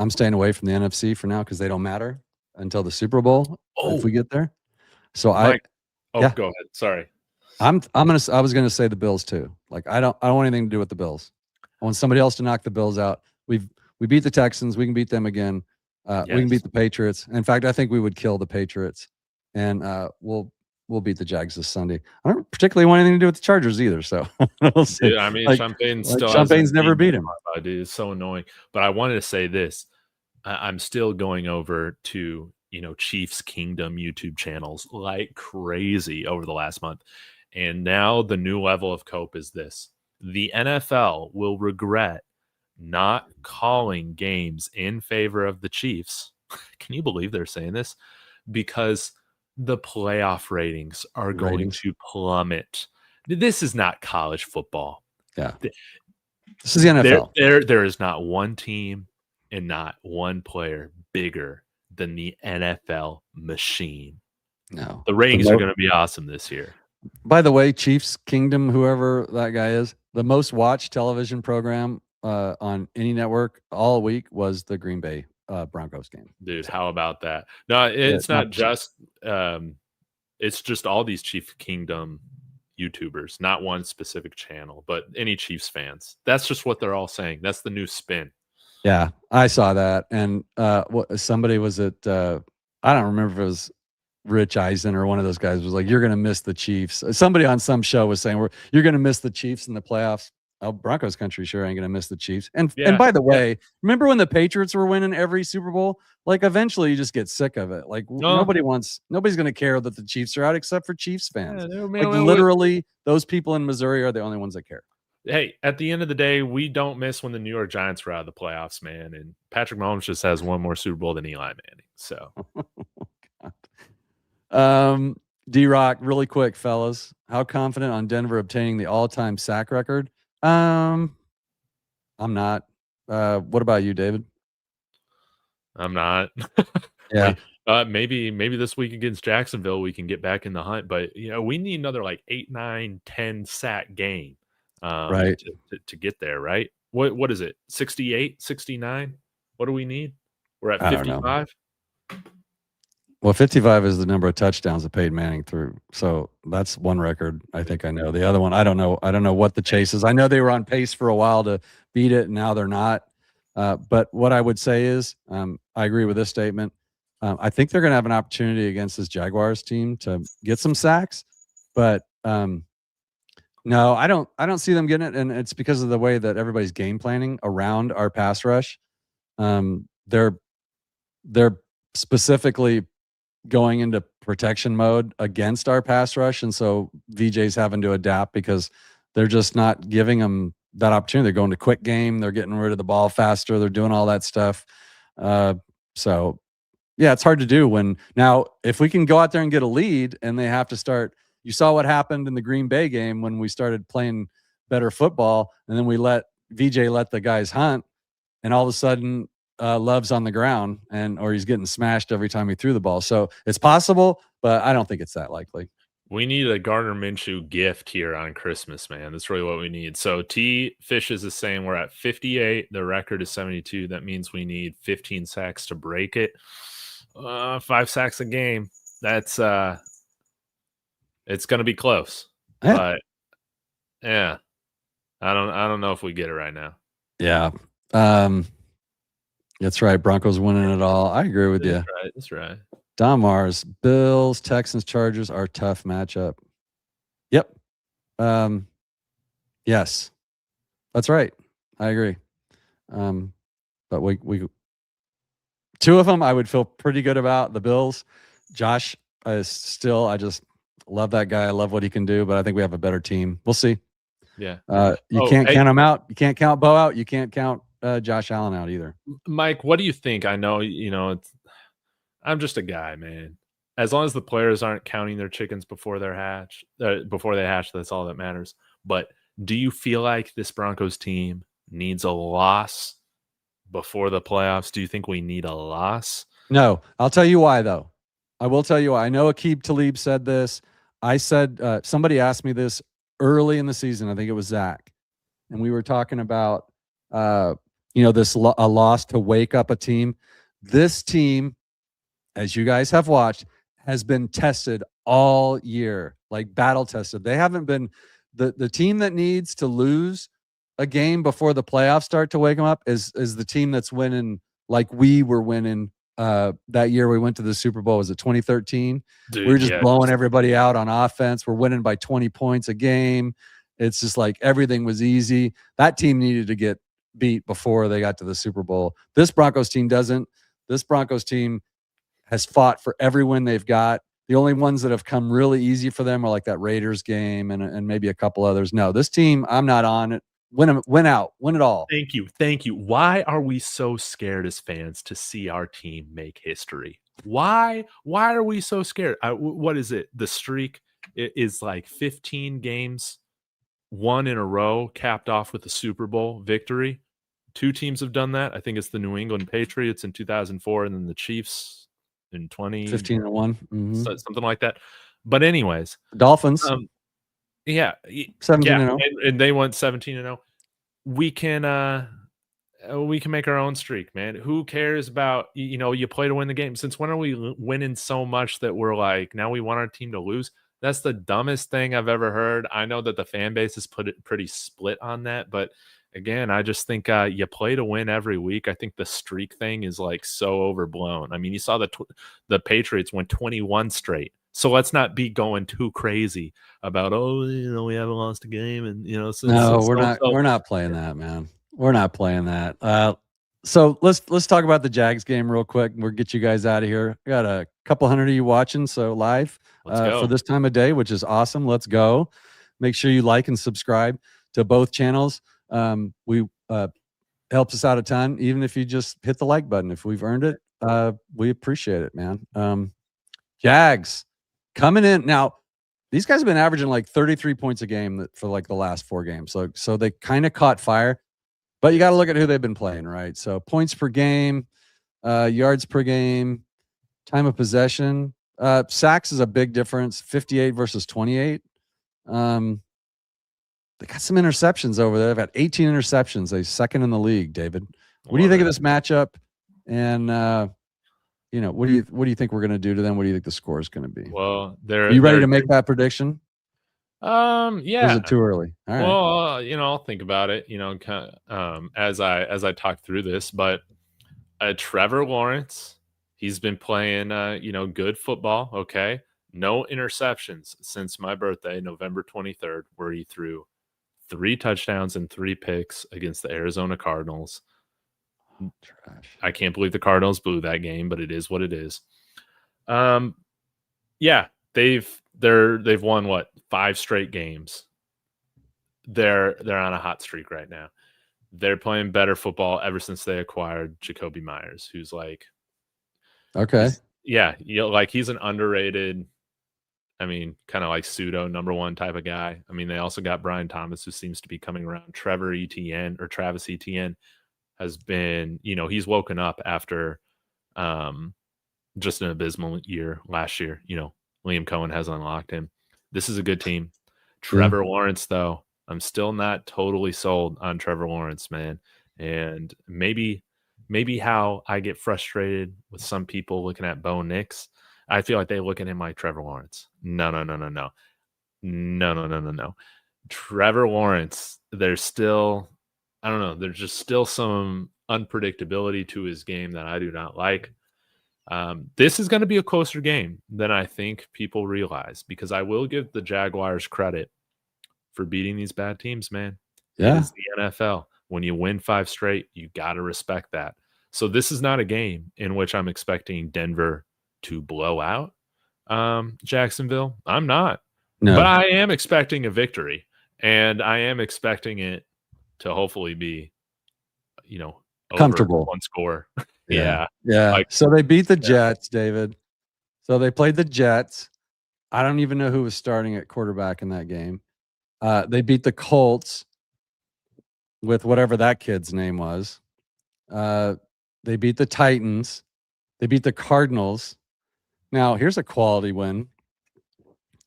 staying away from the NFC for now because they don't matter until the Super Bowl if we Oh, get there. So Mike. Oh, yeah, go ahead. Sorry. I was gonna say the Bills too. Like I don't want anything to do with the Bills. I want somebody else to knock the Bills out. We beat the Texans. We can beat them again. We can beat Yes. the Patriots. In fact, I think we would kill the Patriots, and we'll beat the Jags this Sunday. I don't particularly want anything to do with the Chargers either. So we'll see. Dude, I mean, Like Champagne still Champagne's hasn't never beaten beat him. Harbaugh, dude. It's so annoying. But I wanted to say this. I'm still going over to, Chiefs Kingdom YouTube channels like crazy over the last month. And now the new level of cope is this. The NFL will regret not calling games in favor of the Chiefs. Can you believe they're saying this? Because the playoff ratings are going Ratings. to plummet. This is not college football. Yeah. This is the NFL. There is not one team and not one player bigger than the NFL machine. No. The ratings are going to be awesome this year. By the way, Chiefs Kingdom, whoever that guy is, the most watched television program on any network all week was the Green Bay Broncos game. Dude, how about that? No, it's not just it's just all these Chief Kingdom YouTubers, not one specific channel, but any Chiefs fans. That's just what they're all saying. That's the new spin. Yeah, I saw that. And somebody was at I don't remember if it was Rich Eisen or one of those guys was like, "You're going to miss the Chiefs." Somebody on some show was saying, "You're going to miss the Chiefs in the playoffs." Oh, Broncos country sure ain't going to miss the Chiefs. And by the way, remember when the Patriots were winning every Super Bowl? Like eventually you just get sick of it. Like nobody's going to care that the Chiefs are out except for Chiefs fans. Like literally those people in Missouri are the only ones that care. Hey, at the end of the day, we don't miss when the New York Giants were out of the playoffs, man. And Patrick Mahomes just has one more Super Bowl than Eli Manning. So D-Rock, really quick, fellas. How confident on Denver obtaining the all-time sack record? I'm not. What about you, David? I'm not. Yeah. Maybe this week against Jacksonville we can get back in the hunt, but we need another like 8, 9, 10 sack game right to get there, right? What is it? 68, 69? What do we need? We're at 55. Well, 55 is the number of touchdowns that Peyton Manning threw. So that's one record I think I know. The other one, I don't know. I don't know what the chase is. I know they were on pace for a while to beat it, and now they're not. But what I would say is I agree with this statement. I think they're going to have an opportunity against this Jaguars team to get some sacks. But no, I don't see them getting it. And it's because of the way that everybody's game planning around our pass rush. They're specifically going into protection mode against our pass rush. And so VJ's having to adapt because they're just not giving them that opportunity. They're going to quick game. They're getting rid of the ball faster. They're doing all that stuff. So yeah, it's hard to do when now, if we can go out there and get a lead and they have to start, you saw what happened in the Green Bay game when we started playing better football and then we let the guys hunt and all of a sudden Love's on the ground or he's getting smashed every time he threw the ball. So it's possible, but I don't think it's that likely. We need a Gardner Minshew gift here on Christmas, man. That's really what we need. So T Fishes is saying we're at 58. The record is 72. That means we need 15 sacks to break it. 5 sacks a game. That's it's going to be close. Yeah. But yeah, I don't know if we get it right now. Yeah. That's right. Broncos winning it all. I agree with you. That's right. Don Mars, Bills, Texans, Chargers are tough matchup. Yep. Yes, that's right. I agree. But we two of them I would feel pretty good about. The Bills. Josh is still, I just love that guy. I love what he can do, but I think we have a better team. We'll see. Yeah. You can't count him out. You can't count Bo out. You can't count Josh Allen out either. Mike, what do you think? I know, I'm just a guy, man. As long as the players aren't counting their chickens before they hatch, that's all that matters. But do you feel like this Broncos team needs a loss before the playoffs? Do you think we need a loss? No, I'll tell you why, though. I will tell you why. I know Aqib Talib said this. I said, somebody asked me this early in the season. I think it was Zach. And we were talking about, this a loss to wake up a team. This team, as you guys have watched, has been tested all year, like battle tested. They haven't been the team that needs to lose a game before the playoffs start to wake them up is the team that's winning like we were winning that year we went to the Super Bowl. Was it 2013? Dude, We were just yeah, blowing everybody out on offense. We're winning by 20 points a game. It's just like everything was easy. That team needed to get beat before they got to the Super Bowl. This Broncos team doesn't. This Broncos team has fought for every win they've got. The only ones that have come really easy for them are like that Raiders game and maybe a couple others. No, this team, I'm not on it. Win it all. Thank you. Why are we so scared as fans to see our team make history? Why are we so scared? What is it? The streak is like 15 games, one in a row, capped off with a Super Bowl victory. Two teams have done that. I think it's the New England Patriots in 2004, and then the Chiefs in 15-1, something like that. But anyways, Dolphins, yeah, 17-0, and they went 17-0. We can make our own streak, man. Who cares about you play to win the game? Since when are we winning so much that we're like now we want our team to lose? That's the dumbest thing I've ever heard. I know that the fan base is pretty split on that, but again, I just think you play to win every week. I think the streak thing is like so overblown. I mean, you saw the Patriots went 21 straight. So let's not be going too crazy about we haven't lost a game and we're not playing that, man. We're not playing that. So let's talk about the Jags game real quick. We'll get you guys out of here. We got a couple hundred of you watching, so live for this time of day, which is awesome. Let's go. Make sure you like and subscribe to both channels. We helps us out a ton, even if you just hit the like button. If we've earned it, we appreciate it, man. Jags coming in now. These guys have been averaging like 33 points a game for like the last 4 games. So they kind of caught fire, but you got to look at who they've been playing, right? So points per game, yards per game, time of possession, sacks is a big difference. 58 versus 28. They got some interceptions over there. They've got 18 interceptions. They're second in the league. David, what do you think of this matchup? And what do you think we're going to do to them? What do you think the score is going to be? Well, are you ready to make that prediction? Yeah. Or is it too early? All right. Well, I'll think about it. As I talk through this, but Trevor Lawrence, he's been playing good football. Okay, no interceptions since my birthday, November 23rd, where he threw 3 touchdowns and 3 picks against the Arizona Cardinals. Trash. I can't believe the Cardinals blew that game, but it is what it is. Yeah, they've won what 5 straight games. They're on a hot streak right now. They're playing better football ever since they acquired Jacoby Myers, who's like, okay, he's an underrated. I mean, kind of like pseudo number 1 type of guy. I mean, they also got Brian Thomas, who seems to be coming around. Travis Etienne has been, he's woken up after just an abysmal year last year. Liam Cohen has unlocked him. This is a good team. Trevor Lawrence, though, I'm still not totally sold on Trevor Lawrence, man. And maybe how I get frustrated with some people looking at Bo Nix, I feel like they look at him like Trevor Lawrence. No. Trevor Lawrence, there's still, I don't know, there's just still some unpredictability to his game that I do not like. This is going to be a closer game than I think people realize, because I will give the Jaguars credit for beating these bad teams, man. Yeah. It is the NFL. When you win 5 straight, you got to respect that. So this is not a game in which I'm expecting Denver to blow out Jacksonville. I'm not. No. But I am expecting a victory, and I am expecting it to hopefully be, comfortable 1 score. Yeah. So they beat the Jets, David. So they played the Jets. I don't even know who was starting at quarterback in that game. They beat the Colts with whatever that kid's name was. They beat the Titans. They beat the Cardinals. Now, here's a quality win.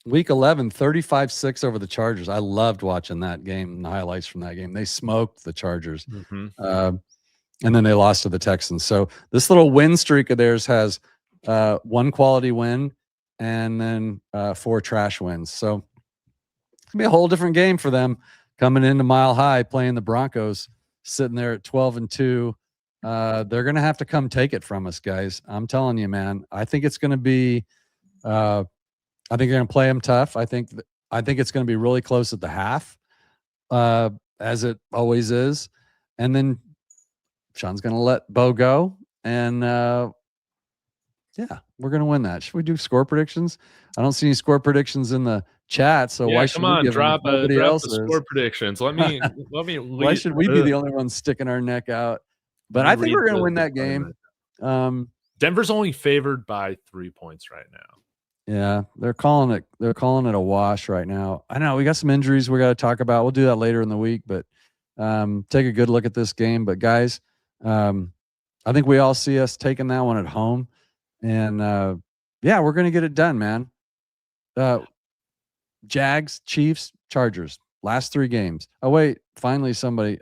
Week 11, 35-6 over the Chargers. I loved watching that game and the highlights from that game. They smoked the Chargers. And then they lost to the Texans. So this little win streak of theirs has one quality win and then 4 trash wins. So it's going to be a whole different game for them coming into Mile High playing the Broncos, sitting there at 12-2. They're going to have to come take it from us, guys. I'm telling you, man. I think it's going to be I think they're going to play them tough. I think it's going to be really close at the half, as it always is. And then Sean's going to let Bo go, and yeah, we're going to win that. Should we do score predictions? I don't see any score predictions in the chat, so why should we give drop them? Nobody else the score predictions? Let me why should we be the only ones sticking our neck out? But I think we're going to win that game. Denver's only favored by 3 points right now. Yeah, they're calling it a wash right now. I know we got some injuries we got to talk about. We'll do that later in the week, but take a good look at this game. But guys, I think we all see us taking that one at home, and yeah, we're going to get it done, man. Jags, Chiefs, Chargers, last 3 games. Oh wait, finally somebody.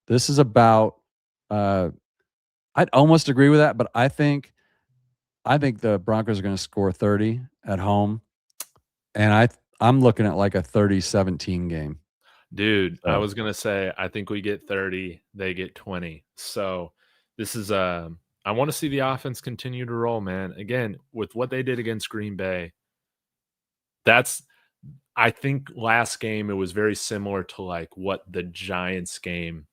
This is about. I'd almost agree with that, but I think the Broncos are going to score 30 at home, and I'm looking at like a 30-17 game. Dude, I was going to say I think we get 30, they get 20. So this is I want to see the offense continue to roll, man. Again, with what they did against Green Bay, I think last game it was very similar to like what the Giants game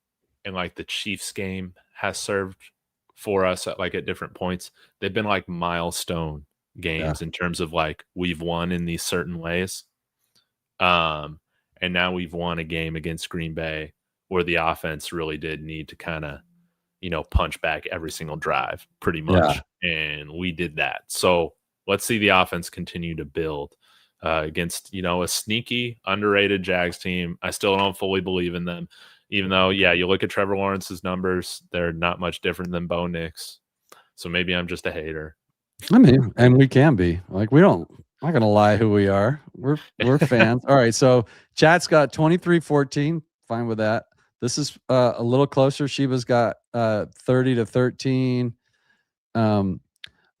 and like the Chiefs game has served for us at different points. They've been like milestone games in terms of like we've won in these certain ways. And now we've won a game against Green Bay where the offense really did need to kind of, punch back every single drive pretty much. Yeah. And we did that. So let's see the offense continue to build against, a sneaky, underrated Jags team. I still don't fully believe in them. Even though, yeah, you look at Trevor Lawrence's numbers, they're not much different than Bo Nix. So maybe I'm just a hater. I mean, and we can be. Like, I'm not going to lie who we are. We're fans. All right, so chat's got 23-14. Fine with that. This is a little closer. Sheba's got 30-13.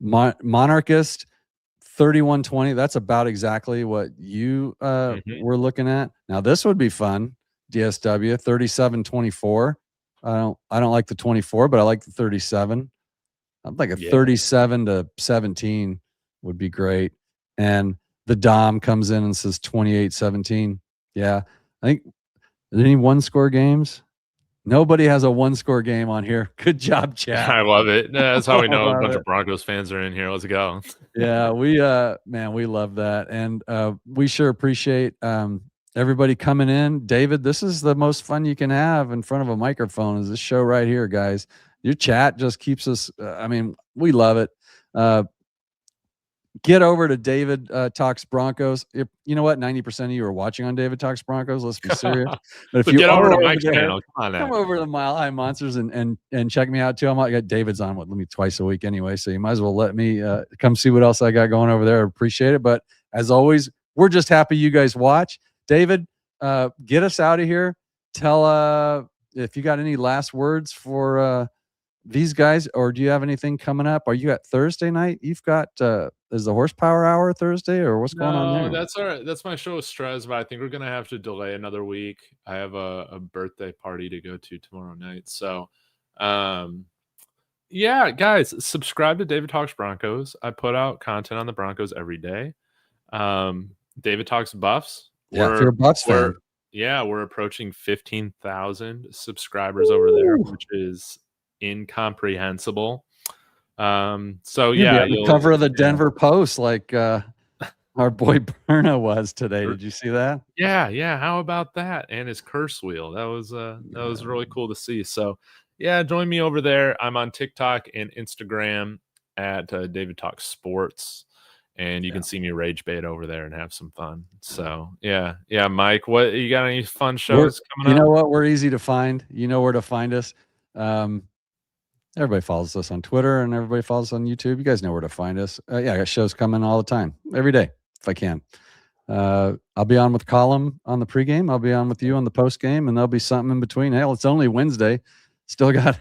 Monarchist 31-20. That's about exactly what you were looking at. Now, this would be fun. DSW 37-24. I don't like the 24, but I like the 37. I'm like a 37-17 would be great. And the Dom comes in and says 28-17. Yeah. I think any 1-score games? Nobody has a 1-score game on here. Good job, chat. I love it. That's how we know a bunch of Broncos fans are in here. Let's go. Yeah, we love that. And we sure appreciate everybody coming in. David, this is the most fun you can have in front of a microphone is this show right here, guys. Your chat just keeps us, we love it. Get over to David Talks Broncos. You know what? 90% of you are watching on David Talks Broncos. Let's be serious. But if you get over to Mike's channel, come over to Mile High Monsters and check me out too. I got David's on with me twice a week anyway, so you might as well let me come see what else I got going over there. I appreciate it. But as always, we're just happy you guys watch. David, get us out of here. Tell if you got any last words for these guys, or do you have anything coming up? Are you at Thursday night? You've got is the Horsepower Hour Thursday, or what's going on there? That's my show with Strez, but I think we're gonna have to delay another week. I have a birthday party to go to tomorrow night. So yeah, guys, subscribe to David Talks Broncos. I put out content on the Broncos every day. David Talks Buffs. Yeah, if you're a Buffs fan. We're approaching 15,000 subscribers over there, which is incomprehensible. So yeah, the cover of the Denver Post, like our boy Berna was today. Did you see that? Yeah. How about that? And his curse wheel. That was really cool to see. So yeah, join me over there. I'm on TikTok and Instagram at David Talks Sports. And you can see me rage bait over there and have some fun. So yeah, Mike, what you got? Any fun shows coming up? You know what? We're easy to find. You know where to find us. Everybody follows us on Twitter and everybody follows us on YouTube. You guys know where to find us. Yeah, I got shows coming all the time, every day, if I can. I'll be on with Colin on the pregame. I'll be on with you on the postgame, and there'll be something in between. Hell, it's only Wednesday. Still got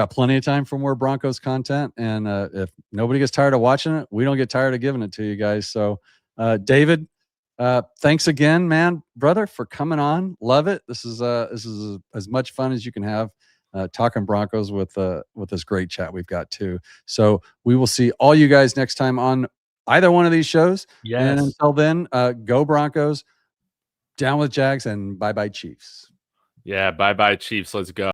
plenty of time for more Broncos content. And if nobody gets tired of watching it, we don't get tired of giving it to you guys. So, David, thanks again, man, brother, for coming on. Love it. This is as much fun as you can have. Talking Broncos with this great chat we've got too. So we will see all you guys next time on either one of these shows. Yes. And until then, go Broncos, down with Jags, and bye-bye Chiefs. Yeah, bye-bye Chiefs. Let's go.